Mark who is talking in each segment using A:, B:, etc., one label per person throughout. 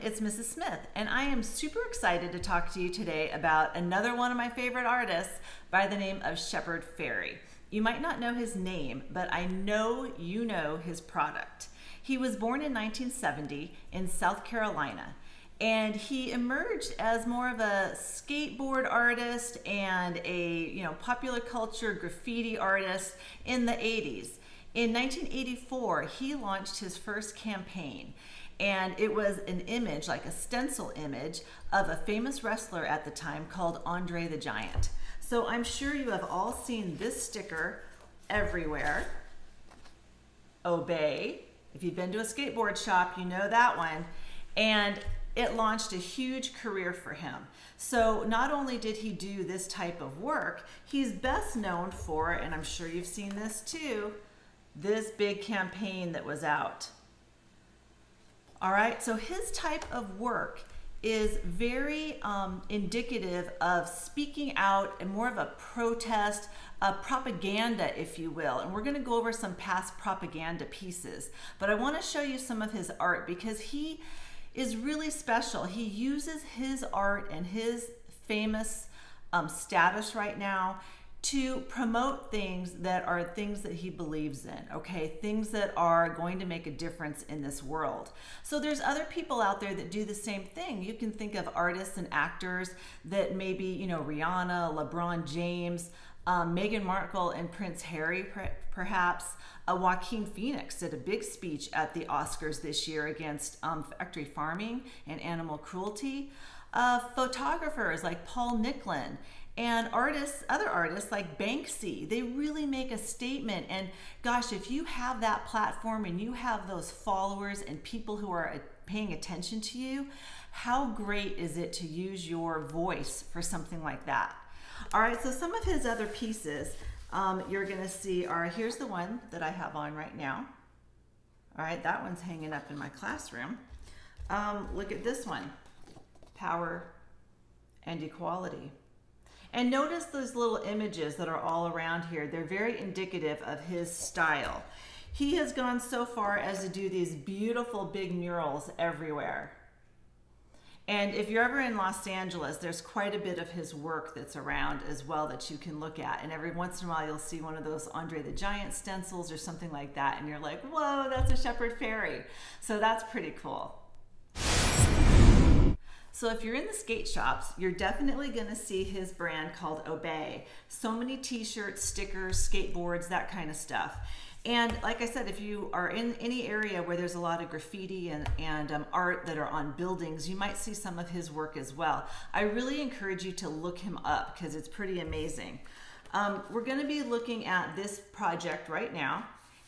A: it's Mrs. Smith, and I am super excited to talk to you today about another one of my favorite artists by the name of Shepard Fairey. You might not know his name, but I know you know his product. He was born in 1970 in South Carolina, and he emerged as more of a skateboard artist and a popular culture graffiti artist in the 80s. In 1984, he launched his first campaign, and it was an image, like a stencil image, of a famous wrestler at the time called Andre the Giant. So I'm sure you have all seen this sticker everywhere. Obey. If you've been to a skateboard shop, you know that one. And it launched a huge career for him. So not only did he do this type of work, he's best known for, and I'm sure you've seen this too, this big campaign that was out. All right, so his type of work is very indicative of speaking out and more of a protest, a propaganda, if you will. And we're gonna go over some past propaganda pieces. But I wanna show you some of his art because he is really special. He uses his art and his famous status right now to promote things that are things that he believes in, okay? Things that are going to make a difference in this world. So there's other people out there that do the same thing. You can think of artists and actors that maybe, Rihanna, LeBron James, Meghan Markle and Prince Harry, perhaps. Joaquin Phoenix did a big speech at the Oscars this year against factory farming and animal cruelty. Photographers like Paul Nicklin, and other artists like Banksy, they really make a statement. And gosh, if you have that platform and you have those followers and people who are paying attention to you, how great is it to use your voice for something like that? All right, so some of his other pieces you're gonna see are, here's the one that I have on right now. All right, that one's hanging up in my classroom. Look at this one, Power and Equality. And notice those little images that are all around here. They're very indicative of his style. He has gone so far as to do these beautiful big murals everywhere. And if you're ever in Los Angeles, there's quite a bit of his work that's around as well that you can look at. And every once in a while, you'll see one of those Andre the Giant stencils or something like that. And you're like, whoa, that's a Shepard Fairey. So that's pretty cool. So if you're in the skate shops, you're definitely gonna see his brand called Obey. So many t-shirts, stickers, skateboards, that kind of stuff. And like I said, if you are in any area where there's a lot of graffiti and art that are on buildings, you might see some of his work as well. I really encourage you to look him up because it's pretty amazing. We're gonna be looking at this project right now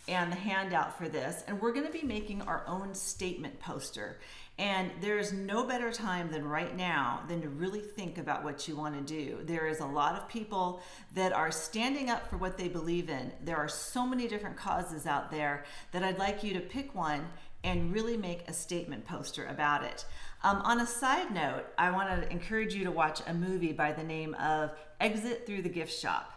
A: and the handout for this, and we're gonna be making our own statement poster. And there's no better time than right now than to really think about what you want to do. There is a lot of people that are standing up for what they believe in. There are so many different causes out there that I'd like you to pick one and really make a statement poster about it. On a side note, I want to encourage you to watch a movie by the name of Exit Through the Gift Shop.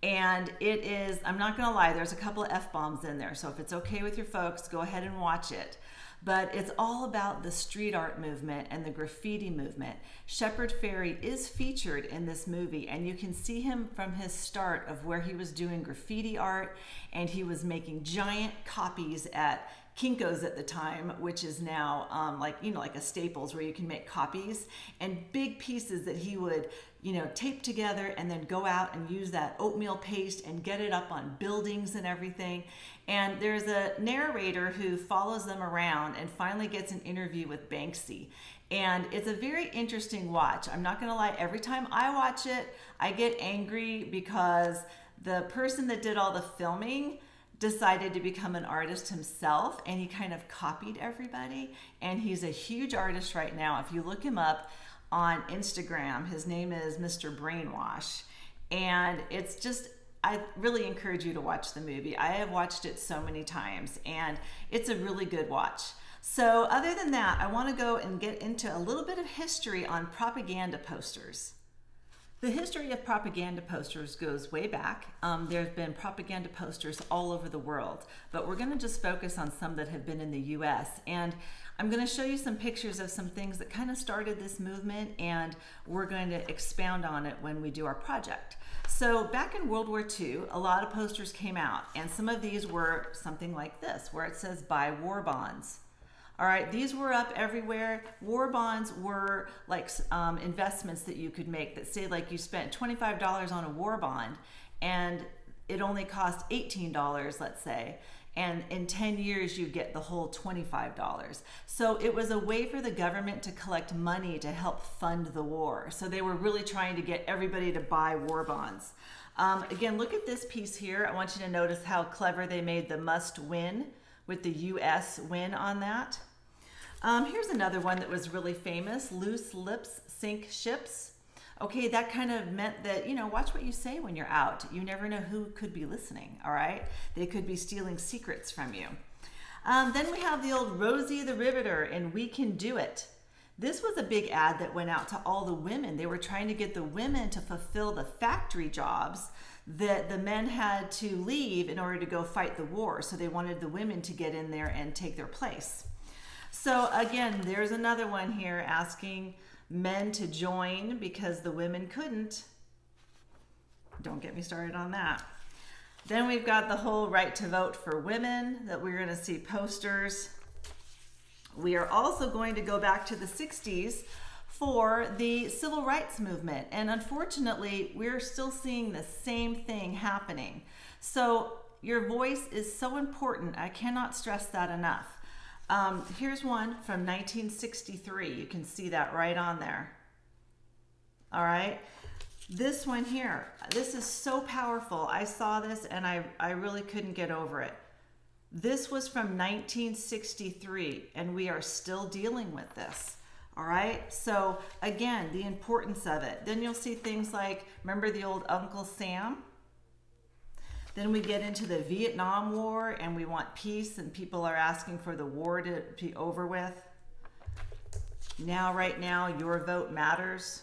A: And it is, I'm not going to lie, there's a couple of F-bombs in there. So if it's okay with your folks, go ahead and watch it. But it's all about the street art movement and the graffiti movement. Shepard Fairey is featured in this movie, and you can see him from his start of where he was doing graffiti art, and he was making giant copies at Kinko's at the time, which is now like a Staples where you can make copies, and big pieces that he would tape together and then go out and use that oatmeal paste and get it up on buildings and everything. And there's a narrator who follows them around and finally gets an interview with Banksy. And it's a very interesting watch. I'm not gonna lie, every time I watch it, I get angry because the person that did all the filming decided to become an artist himself, and he kind of copied everybody. And he's a huge artist right now. If you look him up on Instagram, his name is Mr. Brainwash. And it's just, I really encourage you to watch the movie. I have watched it so many times, and it's a really good watch. So other than that, I want to go and get into a little bit of history on propaganda posters. The history of propaganda posters goes way back. There's been propaganda posters all over the world, but we're going to just focus on some that have been in the US. And I'm going to show you some pictures of some things that kind of started this movement, and we're going to expound on it when we do our project. So back in World War II, a lot of posters came out, and some of these were something like this, where it says buy war bonds. All right, these were up everywhere. War bonds were like investments that you could make that say like you spent $25 on a war bond and it only cost $18, let's say, and in 10 years you get the whole $25. So it was a way for the government to collect money to help fund the war. So they were really trying to get everybody to buy war bonds. Again, look at this piece here. I want you to notice how clever they made the must win with the US win on that. Here's another one that was really famous, loose lips sink ships. Okay, that kind of meant that, you know, watch what you say when you're out. You never know who could be listening, all right? They could be stealing secrets from you. Then we have the old Rosie the Riveter and We Can Do It. This was a big ad that went out to all the women. They were trying to get the women to fulfill the factory jobs that the men had to leave in order to go fight the war. So they wanted the women to get in there and take their place. So again, there's another one here asking men to join because the women couldn't. Don't get me started on that. Then we've got the whole right to vote for women that we're going to see posters. We are also going to go back to the 60s for the civil rights movement. And unfortunately, we're still seeing the same thing happening. So your voice is so important. I cannot stress that enough. Here's one from 1963. You can see that right on there. All right. This one here, this is so powerful. I saw this and I really couldn't get over it. This was from 1963 and we are still dealing with this. All right. So again, the importance of it. Then you'll see things like, remember the old Uncle Sam? Then we get into the Vietnam War and we want peace and people are asking for the war to be over with. Now, right now, your vote matters.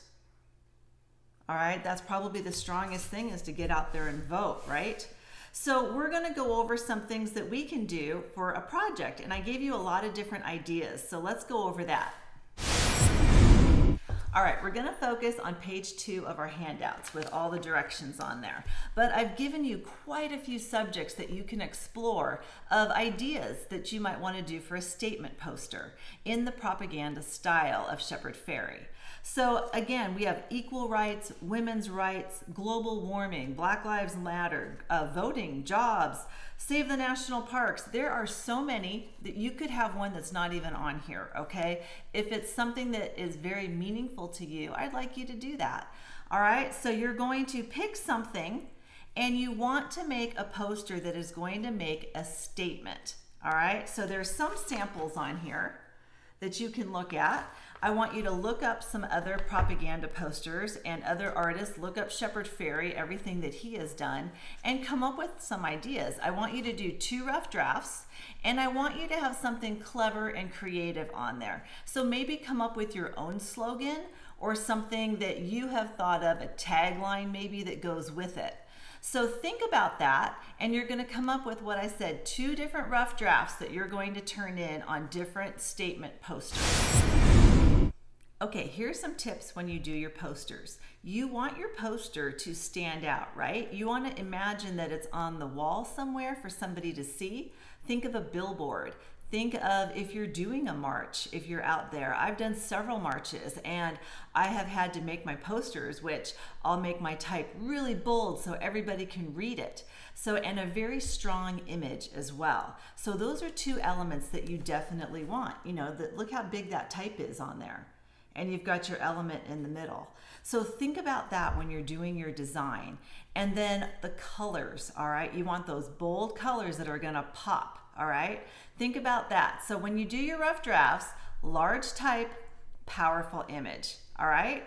A: All right, that's probably the strongest thing is to get out there and vote, right? So we're gonna go over some things that we can do for a project, and I gave you a lot of different ideas, so let's go over that. All right, we're gonna focus on page 2 of our handouts with all the directions on there. But I've given you quite a few subjects that you can explore of ideas that you might wanna do for a statement poster in the propaganda style of Shepard Fairey. So again, we have equal rights, women's rights, global warming, Black Lives Matter, voting, jobs, save the national parks. There are so many that you could have one that's not even on here, okay? If it's something that is very meaningful to you, I'd like you to do that. All right, so you're going to pick something and you want to make a poster that is going to make a statement. All right, so there's some samples on here that you can look at. I want you to look up some other propaganda posters and other artists. Look up Shepard Fairey, everything that he has done, and come up with some ideas. I want you to do 2 rough drafts, and I want you to have something clever and creative on there. So maybe come up with your own slogan or something that you have thought of, a tagline maybe that goes with it. So think about that, and you're going to come up with what I said, 2 different rough drafts that you're going to turn in on different statement posters. Okay, here's some tips when you do your posters. You want your poster to stand out, right? You want to imagine that it's on the wall somewhere for somebody to see. Think of a billboard. Think of if you're doing a march, if you're out there. I've done several marches and I have had to make my posters, which I'll make my type really bold so everybody can read it. So, and a very strong image as well. So those are 2 elements that you definitely want. You know, look how big that type is on there. And you've got your element in the middle. So think about that when you're doing your design. And then the colors, all right? You want those bold colors that are gonna pop, all right? Think about that. So when you do your rough drafts, large type, powerful image, all right?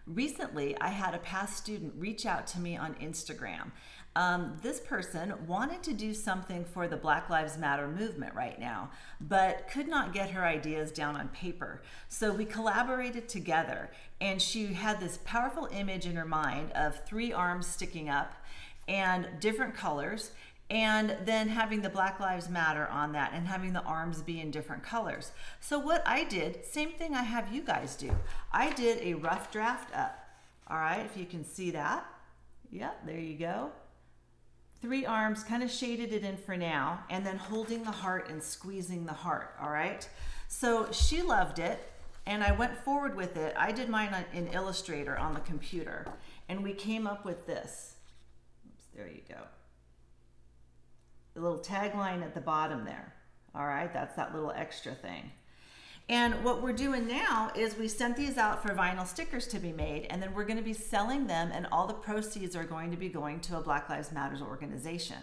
A: recently I had a past student reach out to me on Instagram. This person wanted to do something for the Black Lives Matter movement right now, but could not get her ideas down on paper. So we collaborated together, and she had this powerful image in her mind of 3 arms sticking up and different colors, and then having the Black Lives Matter on that and having the arms be in different colors. So what I did, same thing I have you guys do. I did a rough draft up. All right, if you can see that. Yep, there you go. 3 arms, kind of shaded it in for now, and then holding the heart and squeezing the heart, all right? So she loved it, and I went forward with it. I did mine in Illustrator on the computer, and we came up with this. Oops, there you go. The little tagline at the bottom there, all right? That's that little extra thing. And what we're doing now is we sent these out for vinyl stickers to be made, and then we're going to be selling them, and all the proceeds are going to be going to a Black Lives Matter organization.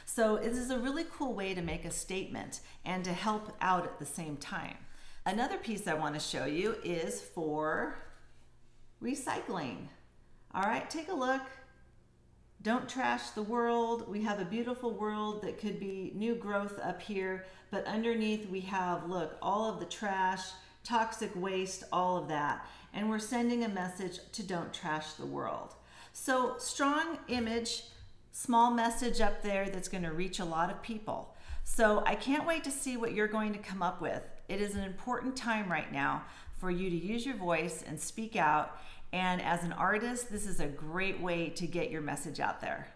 A: So this is a really cool way to make a statement and to help out at the same time. Another piece I want to show you is for recycling. All right, take a look. Don't trash the world. We have a beautiful world that could be new growth up here, but underneath we have, look, all of the trash, toxic waste, all of that. And we're sending a message to don't trash the world. So strong image, small message up there that's going to reach a lot of people. So I can't wait to see what you're going to come up with. It is an important time right now for you to use your voice and speak out. And as an artist, this is a great way to get your message out there.